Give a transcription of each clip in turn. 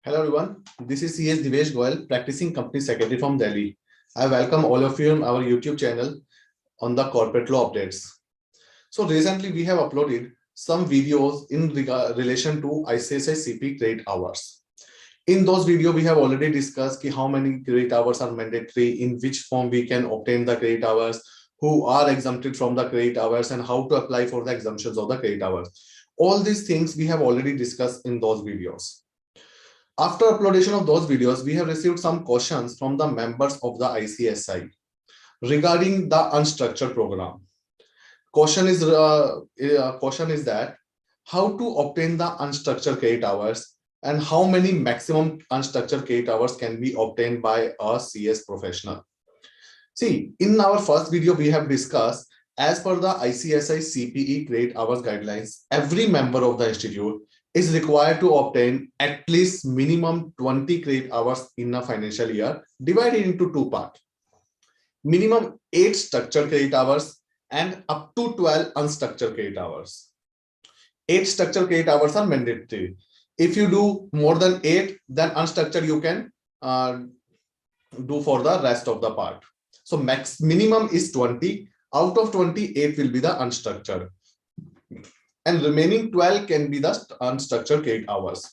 Hello everyone, this is CS Divesh Goyal, practicing company secretary from Delhi. I welcome all of you on our YouTube channel on the corporate law updates. So recently we have uploaded some videos in relation to ICSI CP credit hours. In those videos, we have already discussed how many credit hours are mandatory, in which form we can obtain the credit hours, who are exempted from the credit hours, and how to apply for the exemptions of the credit hours. All these things we have already discussed in those videos. After uploadation of those videos, we have received some questions from the members of the ICSI regarding the unstructured program. Question is that how to obtain the unstructured credit hours and how many maximum unstructured credit hours can be obtained by a CS professional. See, in our first video, we have discussed as per the ICSI CPE credit hours guidelines, every member of the institute is required to obtain at least minimum 20 credit hours in a financial year, divided into two parts. Minimum 8 structured credit hours and up to 12 unstructured credit hours. 8 structured credit hours are mandatory. If you do more than 8, then unstructured you can do for the rest of the part. So minimum is 20. Out of 20, 8 will be the unstructured. And remaining 12 can be the unstructured credit hours.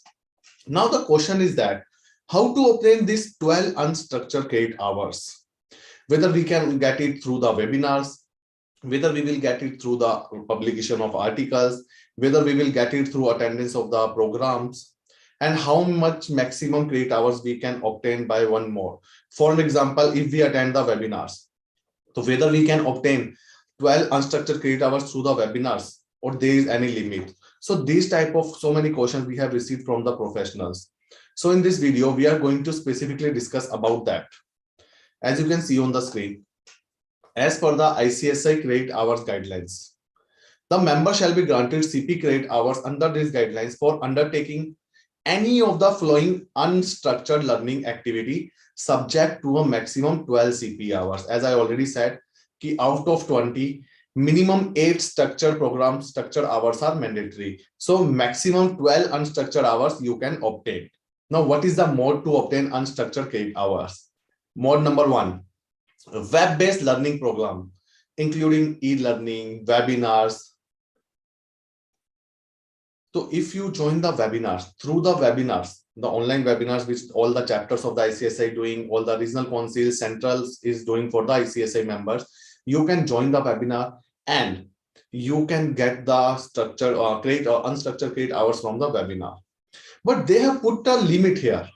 Now the question is that how to obtain these 12 unstructured credit hours? Whether we can get it through the webinars, whether we will get it through the publication of articles, whether we will get it through attendance of the programs, and how much maximum credit hours we can obtain by one more. For example, if we attend the webinars, so whether we can obtain 12 unstructured credit hours through the webinars, or there is any limit. So these type of so many questions we have received from the professionals. So in this video, we are going to specifically discuss about that. As you can see on the screen, as per the ICSI credit hours guidelines, the member shall be granted CP credit hours under these guidelines for undertaking any of the following unstructured learning activity subject to a maximum 12 CP hours. As I already said, out of 20, minimum 8 structured hours are mandatory. So maximum 12 unstructured hours you can obtain. Now, what is the mode to obtain unstructured credit hours? Mode number 1, web-based learning program, including e-learning, webinars. So if you join the webinars, through the webinars, the online webinars, which all the chapters of the ICSI doing, all the regional councils, centrals is doing for the ICSI members, you can join the webinar and you can get the structured or unstructured credit hours from the webinar. But they have put a limit here.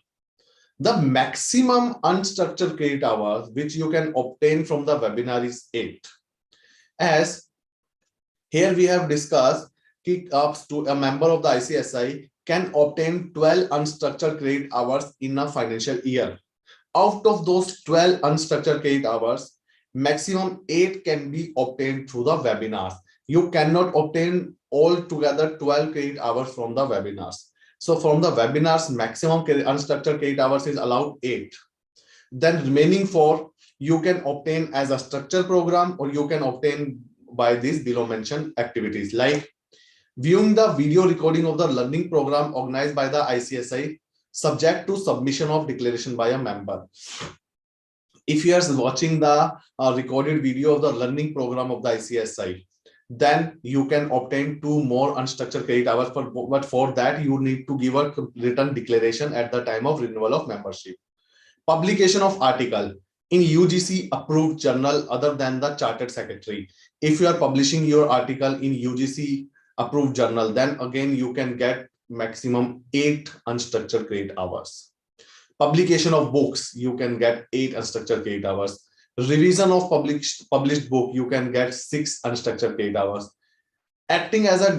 The maximum unstructured credit hours which you can obtain from the webinar is 8. As here we have discussed, up to a member of the ICSI can obtain 12 unstructured credit hours in a financial year. Out of those 12 unstructured credit hours, maximum 8 can be obtained through the webinars. You cannot obtain altogether 12 credit hours from the webinars. So from the webinars, maximum unstructured credit hours is allowed 8. Then remaining 4 you can obtain as a structured program, or you can obtain by these below mentioned activities, like viewing the video recording of the learning program organized by the ICSI, subject to submission of declaration by a member. If you are watching the recorded video of the learning program of the ICSI, then you can obtain 2 more unstructured credit hours, but for that you need to give a written declaration at the time of renewal of membership. Publication of article in UGC approved journal other than the chartered secretary. If you are publishing your article in UGC approved journal, then again you can get maximum 8 unstructured credit hours. Publication of books, you can get 8 unstructured credit hours. Revision of published book, you can get 6 unstructured credit hours. Acting as a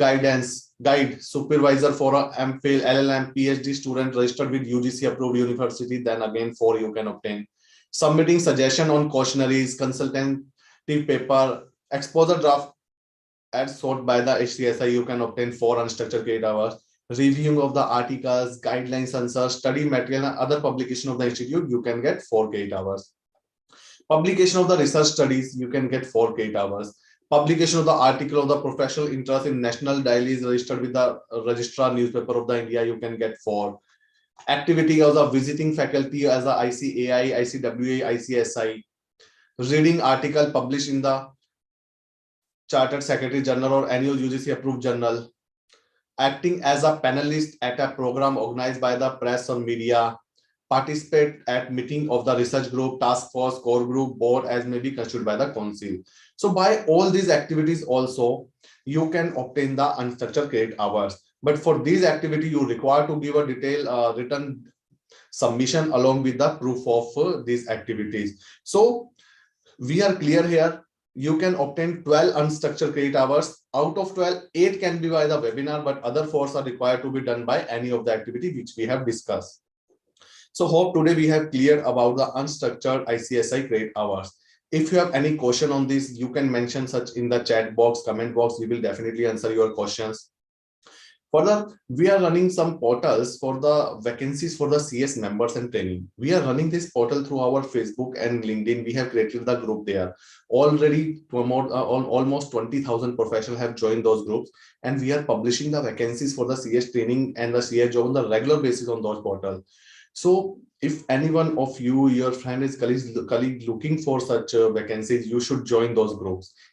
guide supervisor for a MPhil, LLM, PhD student registered with UGC approved university, then again 4 you can obtain. Submitting suggestion on cautionaries, consultative paper, exposure draft as sought by the HTSI, you can obtain 4 unstructured credit hours. Reviewing of the articles, guidelines, answers, study material, and other publication of the institute, you can get 4 credit hours. Publication of the research studies, you can get 4 credit hours. Publication of the article of the professional interest in national dailies registered with the registrar newspaper of the India, you can get 4. Activity as a visiting faculty as a ICAI, ICWA, ICSI, reading article published in the Chartered Secretary Journal or annual UGC approved journal, acting as a panelist at a program organized by the press or media, participate at meeting of the research group, task force, core group, board as may be constituted by the council. So by all these activities also, you can obtain the unstructured credit hours. But for these activity, you require to give a detailed written submission along with the proof of these activities. So we are clear here. You can obtain 12 unstructured credit hours. Out of 12, 8 can be by the webinar, but other 4 are required to be done by any of the activity which we have discussed. So hope today we have cleared about the unstructured ICSI credit hours. If you have any question on this, you can mention such in the chat box, comment box. We will definitely answer your questions. Further, we are running some portals for the vacancies for the CS members and training. We are running this portal through our Facebook and LinkedIn. We have created the group there. Already almost 20,000 professionals have joined those groups, and we are publishing the vacancies for the CS training and the CS job on the regular basis on those portals. So if anyone of you, your friend is colleague looking for such vacancies, you should join those groups.